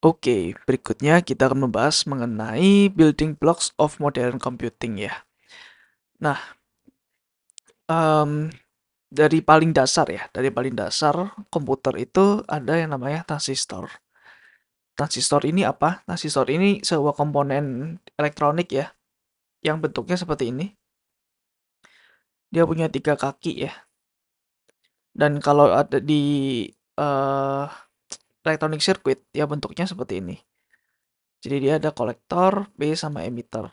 Oke, berikutnya kita akan membahas mengenai building blocks of modern computing ya. Nah, em, dari paling dasar komputer itu ada yang namanya transistor. Transistor ini apa? Transistor ini sebuah komponen elektronik ya, yang bentuknya seperti ini. Dia punya 3 kaki ya. Dan kalau ada di eh, electronic circuit, ya bentuknya seperti ini. Jadi dia ada kolektor, base, sama emitter.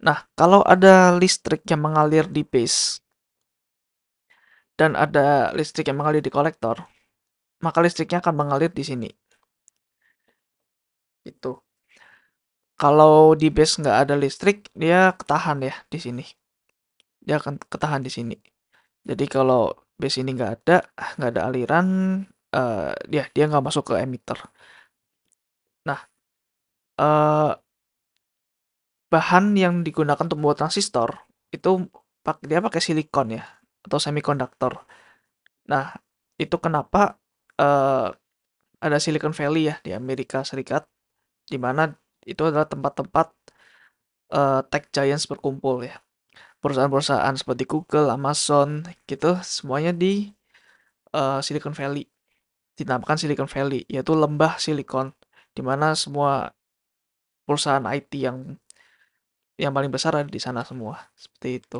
Nah, kalau ada listrik yang mengalir di base dan ada listrik yang mengalir di kolektor, maka listriknya akan mengalir di sini. Itu. Kalau di base nggak ada listrik, dia ketahan ya di sini. Dia akan ketahan di sini. Jadi kalau base ini nggak ada aliran, dia nggak masuk ke emitter. Nah, eh, bahan yang digunakan untuk membuat transistor itu dia pakai silikon ya atau semikonduktor. Nah, itu kenapa eh, ada Silicon Valley ya di Amerika Serikat, di mana itu adalah tempat-tempat tech giants berkumpul ya. Perusahaan-perusahaan seperti Google, Amazon, gitu, semuanya di Silicon Valley. Dinamakan Silicon Valley, yaitu lembah silikon, di mana semua perusahaan IT yang paling besar ada di sana semua. Seperti itu.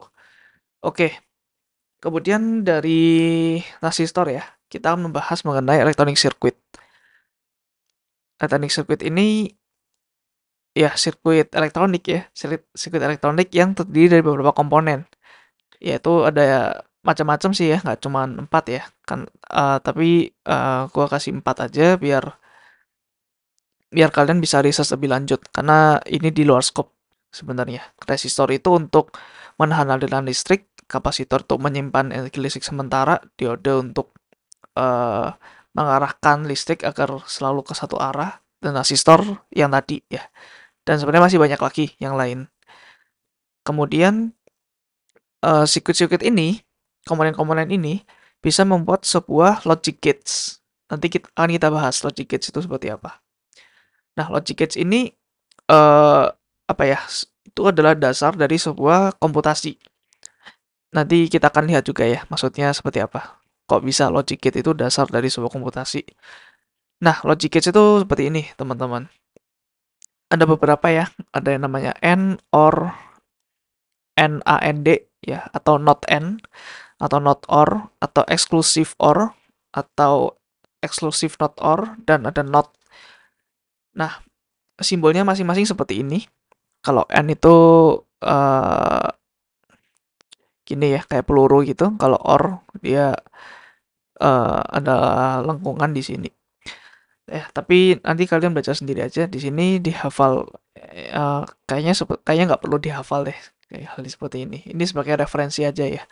Oke, kemudian dari transistor ya, kita membahas mengenai electronic circuit. Electronic circuit ini ya sirkuit elektronik ya, sirkuit elektronik yang terdiri dari beberapa komponen. Yaitu ada macam-macam sih ya, nggak cuma 4 ya. Kan tapi gua kasih 4 aja biar biar kalian bisa riset lebih lanjut karena ini di luar scope sebenarnya. Resistor itu untuk menahan aliran listrik, kapasitor untuk menyimpan energi listrik sementara, diode untuk eh, mengarahkan listrik agar selalu ke satu arah, dan resistor yang tadi ya. Dan sebenarnya masih banyak lagi yang lain. Kemudian sirkuit-sirkuit ini, komponen-komponen ini bisa membuat sebuah logic gates. Nanti akan kita bahas logic gates itu seperti apa. Nah, logic gates ini apa ya? Itu adalah dasar dari sebuah komputasi. Nanti kita akan lihat juga ya, maksudnya seperti apa. Kok bisa logic gate itu dasar dari sebuah komputasi? Nah, logic gates itu seperti ini, teman-teman. Ada beberapa ya, ada yang namanya AND, OR, NAND ya, atau not AND, atau not OR, atau exclusive OR, atau exclusive not OR, dan ada not. Nah, simbolnya masing-masing seperti ini. Kalau N itu uh, gini ya, kayak peluru gitu. Kalau OR dia ada lengkungan di sini. Tapi nanti kalian baca sendiri aja. Di sini dihafal. Kayaknya nggak perlu dihafal deh. Kayak hal seperti ini. Ini sebagai referensi aja ya.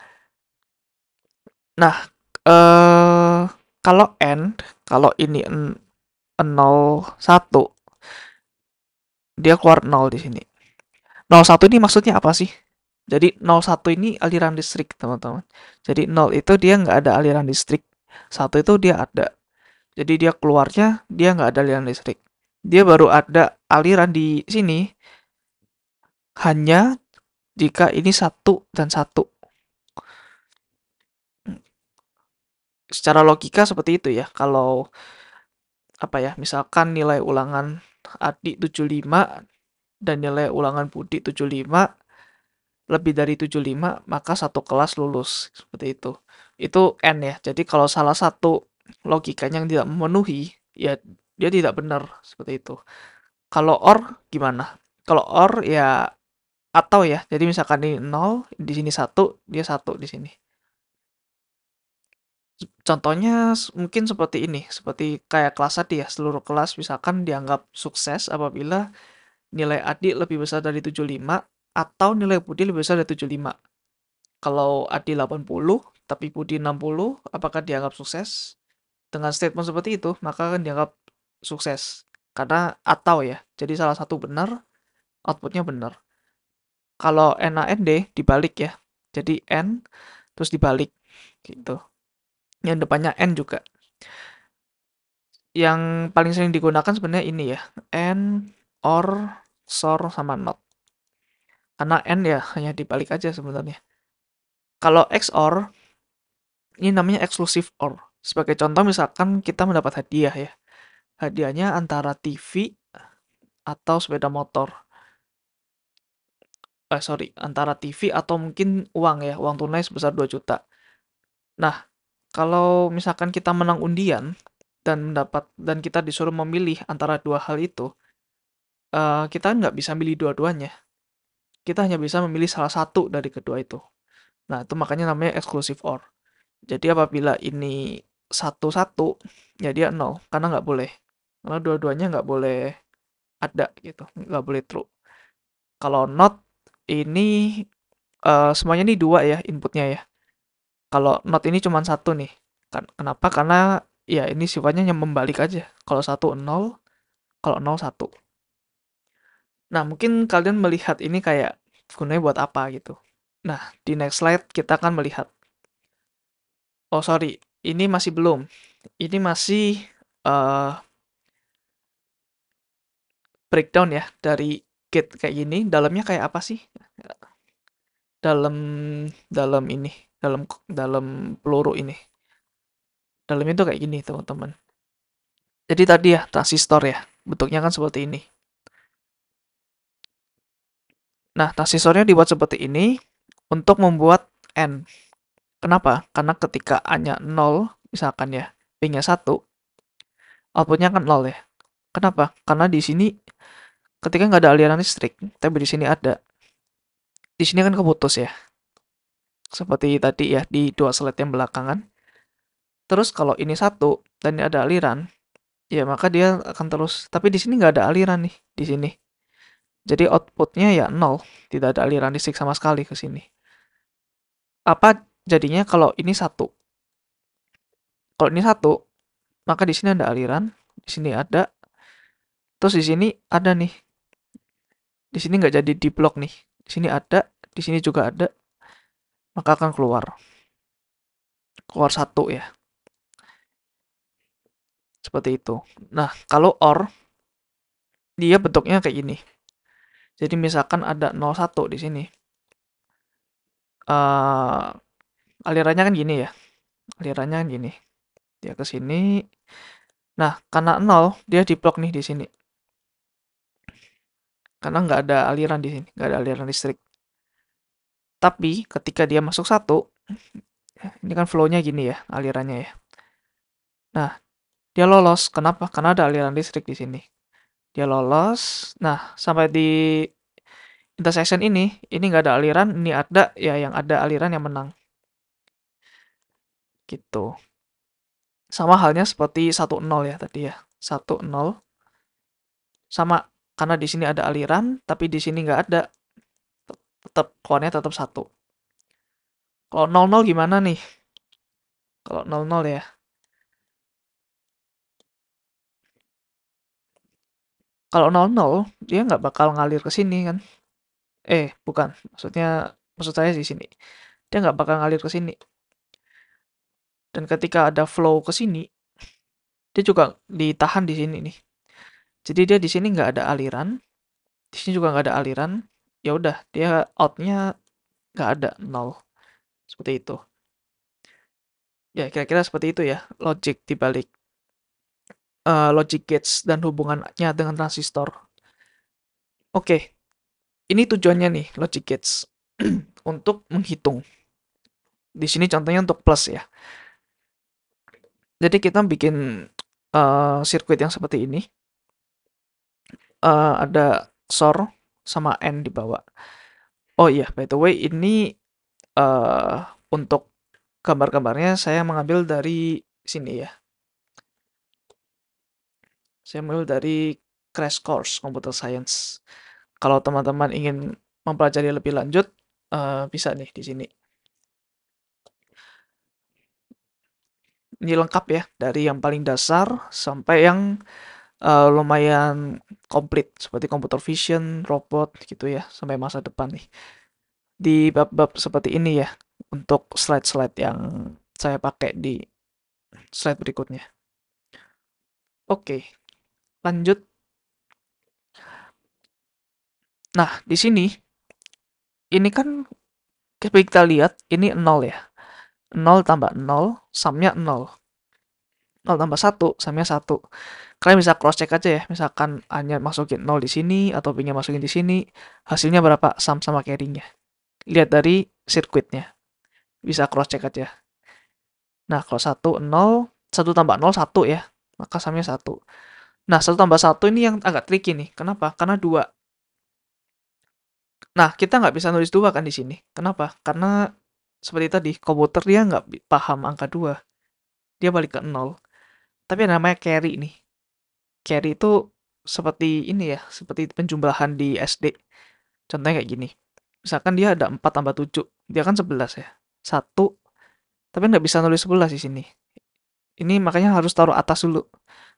Nah, eh kalau N, kalau ini 01, dia keluar 0 di sini. 01 ini maksudnya apa sih? Jadi 01 ini aliran listrik, teman-teman. Jadi 0 itu dia nggak ada aliran listrik. 1 itu dia ada. Jadi dia keluarnya dia nggak ada aliran listrik. Dia baru ada aliran di sini hanya jika ini 1 dan 1. Secara logika seperti itu ya. Kalau apa ya, misalkan nilai ulangan Adik 75 dan nilai ulangan Budi 75 lebih dari 75, maka satu kelas lulus. Seperti itu. Itu N ya. Jadi kalau salah satu logikanya yang tidak memenuhi, ya dia tidak benar. Seperti itu. Kalau OR gimana? Kalau OR ya atau ya. Jadi misalkan ini 0, di sini 1, dia 1 di sini. Contohnya mungkin seperti ini. Seperti kayak kelas tadi ya. Seluruh kelas misalkan dianggap sukses apabila nilai Adik lebih besar dari 75 atau nilai Budi lebih besar dari 75. Kalau Adi 80, tapi Budi 60, apakah dianggap sukses? Dengan statement seperti itu, maka akan dianggap sukses. Karena atau ya, jadi salah satu benar, outputnya benar. Kalau NAND dibalik ya, jadi N terus dibalik gitu. Yang depannya N juga. Yang paling sering digunakan sebenarnya ini ya, and, or, SOR, sama NOT. Karena and ya hanya dibalik aja sebenarnya. Kalau XOR, ini namanya exclusive OR. Sebagai contoh misalkan kita mendapat hadiah ya. Hadiahnya antara TV atau sepeda motor. Sorry, antara TV atau mungkin uang ya, uang tunai sebesar 2 juta. Nah, kalau misalkan kita menang undian dan kita disuruh memilih antara dua hal itu, kita nggak bisa milih dua-duanya. Kita hanya bisa memilih salah satu dari kedua itu. Nah, itu makanya namanya exclusive OR. Jadi apabila ini satu-satu, ya dia nol, karena nggak boleh. Karena dua-duanya nggak boleh ada gitu, nggak boleh true. Kalau not, ini semuanya ini dua ya inputnya ya. Kalau not ini cuma satu nih. Kenapa? Karena ya ini sifatnya yang membalik aja. Kalau satu nol, kalau nol satu. Nah, mungkin kalian melihat ini kayak gunanya buat apa gitu. Nah, di next slide kita akan melihat. Oh, sorry. Ini masih belum. Ini masih uh, breakdown ya dari gate kayak gini. Dalamnya kayak apa sih? Dalam dalam ini, dalam peluru ini. Dalamnya tuh kayak gini, teman-teman. Jadi tadi ya, transistor ya. Bentuknya kan seperti ini. Nah, transistornya dibuat seperti ini untuk membuat N. Kenapa? Karena ketika A-nya 0, misalkan ya, P-nya 1, outputnya kan 0 ya. Kenapa? Karena di sini ketika nggak ada aliran listrik, tapi di sini ada. Di sini kan keputus ya. Seperti tadi ya, di dua slide yang belakangan. Terus kalau ini 1, dan ini ada aliran, ya maka dia akan terus. Tapi di sini nggak ada aliran nih, di sini. Jadi outputnya ya 0, tidak ada aliran listrik sama sekali ke sini. Apa jadinya kalau ini 1? Kalau ini 1, maka di sini ada aliran, di sini ada, terus di sini ada nih. Di sini nggak jadi di blok nih. Di sini ada, di sini juga ada, maka akan keluar. Keluar 1 ya. Seperti itu. Nah, kalau OR, dia bentuknya kayak gini. Jadi misalkan ada 01 di sini. Uh, alirannya kan gini ya. Alirannya kan gini. Dia ke sini. Nah, karena 0, dia di blok nih di sini. Karena nggak ada aliran di sini, nggak ada aliran listrik. Tapi ketika dia masuk 1, ini kan flow-nya gini ya, alirannya ya. Nah, dia lolos. Kenapa? Karena ada aliran listrik di sini. Dia lolos. Nah, sampai di intersection ini nggak ada aliran, ini ada, ya yang ada aliran yang menang. Gitu. Sama halnya seperti 1-0 ya tadi ya. 1-0. Sama, karena di sini ada aliran, tapi di sini nggak ada. Tetap, core-nya tetap 1. Kalau 0-0 gimana nih? Kalau 0-0 ya. Kalau 0-0, dia nggak bakal ngalir ke sini kan. Bukan. Maksud saya di sini. Dia nggak bakal ngalir ke sini. Dan ketika ada flow ke sini, dia juga ditahan di sini nih. Jadi dia di sini nggak ada aliran, di sini juga nggak ada aliran. Ya udah, dia outnya nggak ada, 0. Seperti itu. Ya, kira-kira seperti itu ya, logic dibalik logic gates dan hubungannya dengan transistor. Oke, ini tujuannya nih, logic gates. Untuk menghitung. Di sini contohnya untuk plus ya. Jadi kita bikin sirkuit yang seperti ini. Ada SOR sama N di bawah. Oh iya, by the way, ini untuk gambar-gambarnya saya mengambil dari sini ya. Saya mengambil dari Crash Course Computer Science. Kalau teman-teman ingin mempelajari lebih lanjut, bisa nih di sini. Ini lengkap ya, dari yang paling dasar sampai yang lumayan komplit, seperti computer vision, robot gitu ya, sampai masa depan nih. Di bab-bab seperti ini ya, untuk slide-slide yang saya pakai di slide berikutnya. Oke, lanjut. Nah, di sini ini kan seperti kita lihat ini 0 ya. 0 tambah 0 sumnya 0. 0 tambah 1 sumnya 1. Kalian bisa cross check aja ya. Misalkan hanya masukin 0 di sini atau B-nya masukin di sini, hasilnya berapa sum sama carry-nya. Lihat dari sirkuitnya. Bisa cross check aja. Nah, kalau 1 0, 1 tambah 0 1 ya. Maka sumnya 1. Nah, 1 tambah 1 ini yang agak tricky nih. Kenapa? Karena 2. Nah, kita nggak bisa nulis 2 kan di sini. Kenapa? Karena seperti tadi, komputer dia nggak paham angka 2. Dia balik ke 0. Tapi yang namanya carry nih. Carry itu seperti ini ya, seperti penjumlahan di SD. Contohnya kayak gini. Misalkan dia ada 4 tambah 7. Dia kan 11 ya. 1, tapi nggak bisa nulis 11 di sini. Ini makanya harus taruh atas dulu.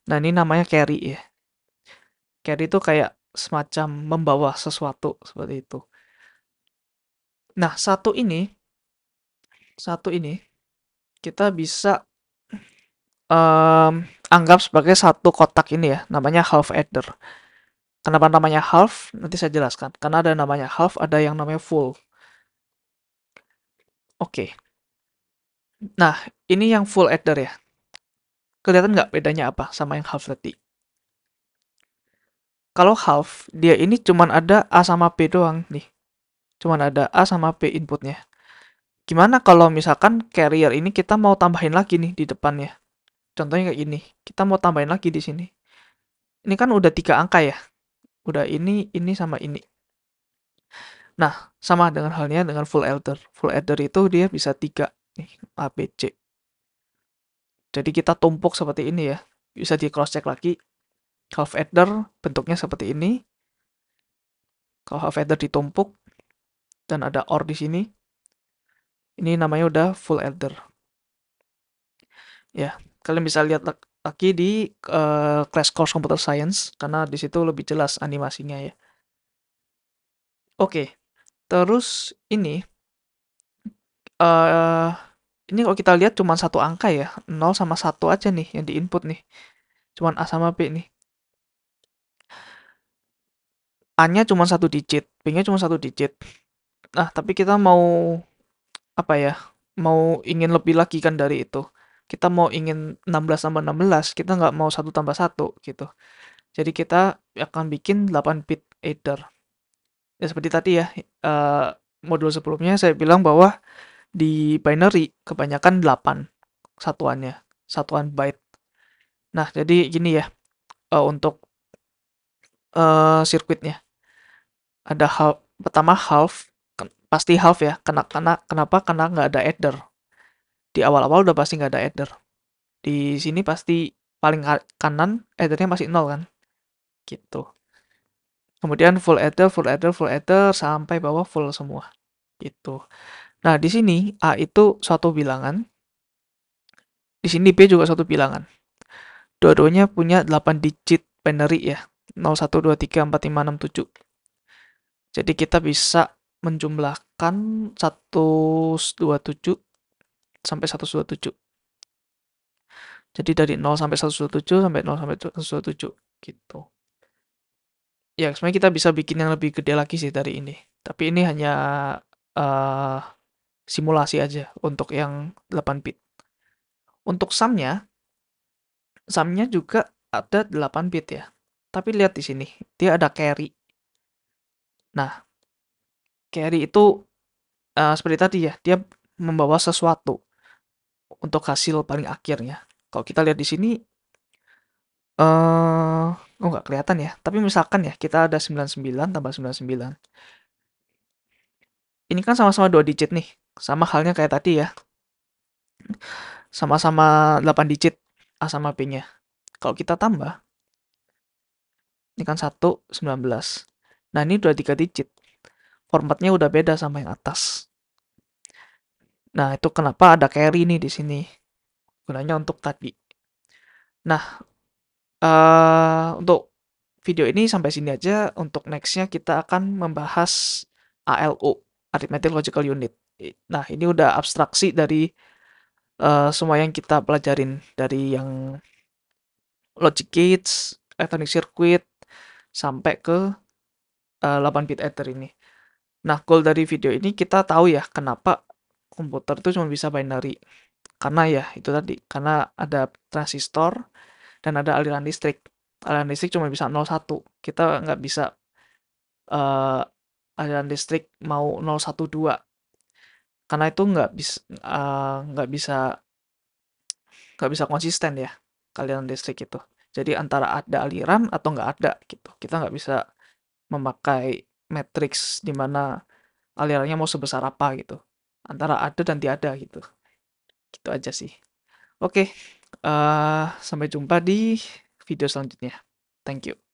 Nah, ini namanya carry ya. Carry itu kayak semacam membawa sesuatu seperti itu. Nah, satu ini kita bisa anggap sebagai satu kotak ini ya, namanya half adder. Kenapa namanya half? Nanti saya jelaskan. Karena ada namanya half, ada yang namanya full. Oke. Nah, ini yang full adder ya. Kelihatan nggak bedanya apa sama yang half tadi? Kalau half, dia ini cuman ada A sama B doang nih. Cuman ada A sama B inputnya. Gimana kalau misalkan carrier ini kita mau tambahin lagi nih di depannya? Contohnya kayak gini. Kita mau tambahin lagi di sini. Ini kan udah 3 angka ya. Udah ini sama ini. Nah, sama dengan halnya dengan full adder. Full adder itu dia bisa 3 nih, A, B, C. Jadi kita tumpuk seperti ini ya. Bisa di cross check lagi. Half adder bentuknya seperti ini. Kalau half adder ditumpuk dan ada OR di sini, ini namanya udah full adder. Ya, kalian bisa lihat lagi di Crash Course Computer Science karena di situ lebih jelas animasinya ya. Oke, terus eh ini kalau kita lihat cuma satu angka ya, 0 sama 1 aja nih yang di input nih. Cuman A sama B nih. A-nya cuma satu digit, B-nya cuma satu digit. Nah, tapi kita mau apa ya? Mau ingin lebih lagi kan dari itu. Kita mau ingin 16 tambah 16, kita nggak mau 1 tambah 1 gitu. Jadi kita akan bikin 8 bit adder. Ya seperti tadi ya, modul sebelumnya saya bilang bahwa di binary kebanyakan 8 satuannya, satuan byte. Nah, jadi gini ya, untuk sirkuitnya. Ada pertama half, pasti half ya. Kenapa? Karena nggak ada adder. Di awal-awal udah pasti nggak ada adder. Di sini pasti paling kanan addernya masih 0 kan, gitu. Kemudian full adder, full adder, full adder sampai bawah full semua, gitu. Nah, di sini A itu suatu bilangan, di sini B juga suatu bilangan. Dua-duanya punya 8 digit binary ya. 0, 1, 2, 3, 4, 5, 6, 7. Jadi kita bisa menjumlahkan 127 sampai 127. Jadi dari 0 sampai 127 sampai 0 sampai 127 gitu. Ya, sebenarnya kita bisa bikin yang lebih gede lagi sih dari ini. Tapi ini hanya uh, simulasi aja untuk yang 8 bit. Untuk sumnya juga ada 8 bit ya. Tapi lihat di sini, dia ada carry. Nah, carry itu seperti tadi ya, dia membawa sesuatu untuk hasil paling akhirnya. Kalau kita lihat di sini, oh nggak kelihatan ya. Tapi misalkan ya, kita ada 99 tambah 99. Ini kan sama-sama 2 digit nih. Sama halnya kayak tadi ya. Sama-sama 8 digit A sama B-nya. Kalau kita tambah, ini kan 1, 19. Nah, ini udah 3 digit. Formatnya udah beda sama yang atas. Nah, itu kenapa ada carry nih di sini. Gunanya untuk tadi. Nah, untuk video ini sampai sini aja. Untuk nextnya kita akan membahas ALU, Arithmetic Logical Unit. Nah, ini udah abstraksi dari semua yang kita pelajarin dari yang logic gates, electronic circuit, sampai ke 8-bit adder ini. Nah, goal dari video ini kita tahu ya kenapa komputer itu cuma bisa binary. Karena ya itu tadi, karena ada transistor dan ada aliran listrik. Aliran listrik cuma bisa 0,1. Kita nggak bisa eh, aliran listrik mau 0,12 karena itu nggak bisa konsisten ya aliran listrik itu. Jadi antara ada aliran atau nggak ada gitu. Kita nggak bisa memakai matriks di mana alirannya mau sebesar apa gitu. Antara ada dan tiada gitu. Gitu aja sih. Oke, sampai jumpa di video selanjutnya. Thank you.